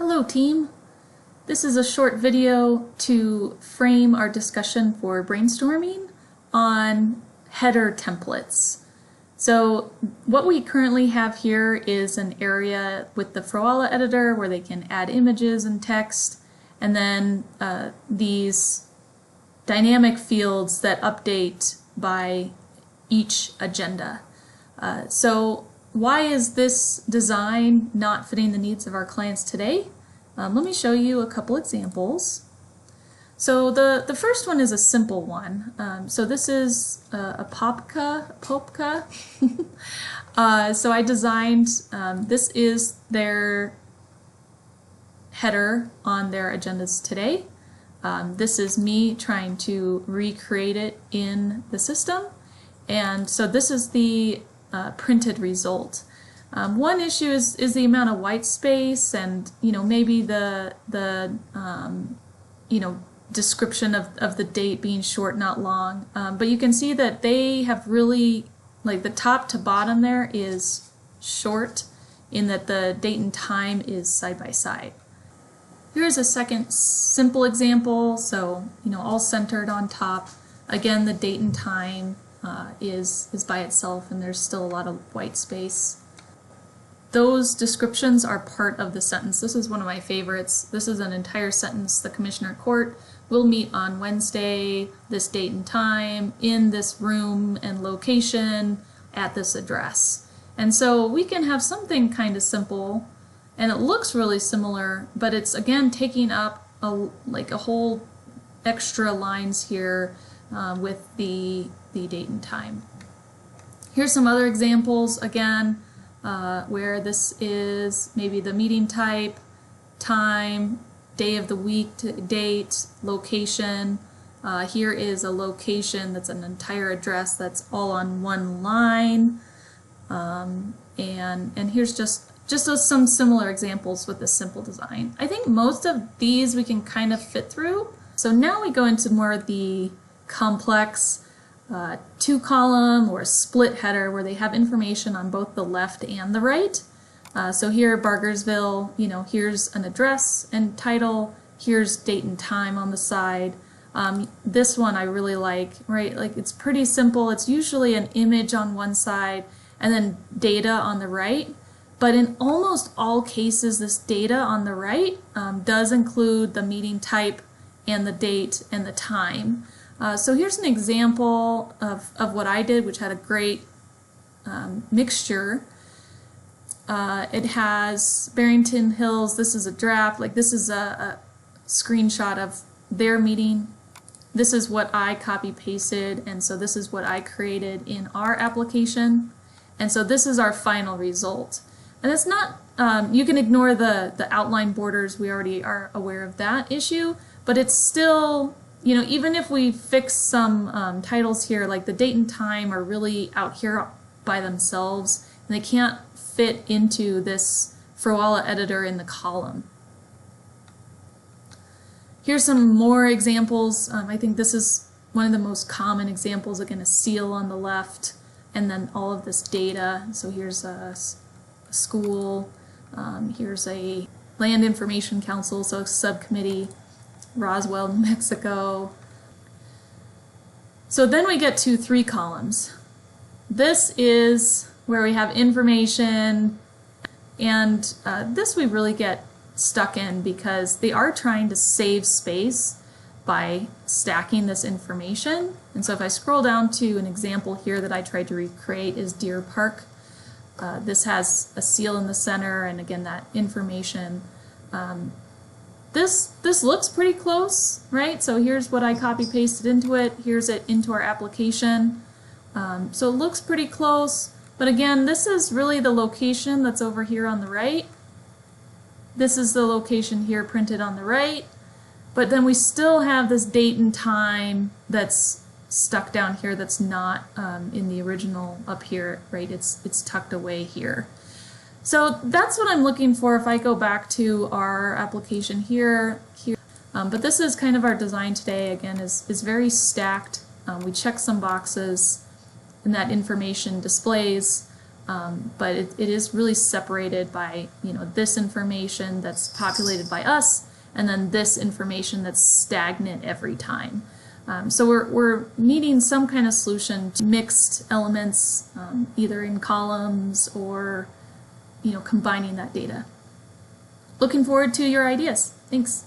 Hello team! This is a short video to frame our discussion for brainstorming on header templates. So what we currently have here is an area with the Froala editor where they can add images and text, and then these dynamic fields that update by each agenda. So why is this design not fitting the needs of our clients today? Let me show you a couple examples. So the first one is a simple one. So this is a popka. So I designed, this is their header on their agendas today. This is me trying to recreate it in the system. And so this is the printed result. One issue is the amount of white space, and maybe the description of the date being short, not long. But you can see that they have really, like, the top to bottom there is short, in that the date and time is side by side. Here's a second simple example. So all centered on top. Again, the date and time is by itself, and there's still a lot of white space. Those descriptions are part of the sentence. This is one of my favorites. This is an entire sentence. The Commissioner Court will meet on Wednesday, this date and time, in this room and location, at this address. And so we can have something kind of simple, and it looks really similar, but it's again taking up a whole extra lines here with the date and time. Here's some other examples again. Where this is maybe the meeting type, time, day of the week, date, location. Here is a location that's an entire address that's all on one line. And here's just some similar examples with this simple design. I think most of these we can kind of fit through. So now we go into more of the complex two-column or split header where they have information on both the left and the right. So here, Bargersville, here's an address and title, here's date and time on the side. This one I really like, right? Like, it's pretty simple. It's usually an image on one side and then data on the right. But in almost all cases, this data on the right does include the meeting type and the date and the time. So here's an example of what I did, which had a great mixture. It has Barrington Hills. This is a draft. Like, this is a screenshot of their meeting. This is what I copy pasted, and so this is what I created in our application. And so this is our final result. And it's not, you can ignore the outline borders. We already are aware of that issue, but it's still, even if we fix some titles here, like the date and time are really out here by themselves, and they can't fit into this Froala editor in the column. Here's some more examples. I think this is one of the most common examples. Again, a seal on the left, and then all of this data. So here's a school, here's a Land Information Council, so a subcommittee, Roswell, New Mexico. So then we get to 3 columns. This is where we have information, and this we really get stuck in because they are trying to save space by stacking this information. And so if I scroll down to an example here that I tried to recreate is Deer Park. This has a seal in the center, and again that information. This looks pretty close, right? So here's what I copy pasted into it. Here's it into our application. So it looks pretty close, but again, this is really the location that's over here on the right. This is the location here printed on the right, but then we still have this date and time that's stuck down here that's not in the original up here, right? It's tucked away here. So that's what I'm looking for if I go back to our application here. But this is kind of our design today, again, is very stacked. We check some boxes, and that information displays. but it is really separated by, this information that's populated by us, and then this information that's stagnant every time. So we're needing some kind of solution to mixed elements, either in columns or, combining that data. Looking forward to your ideas. Thanks.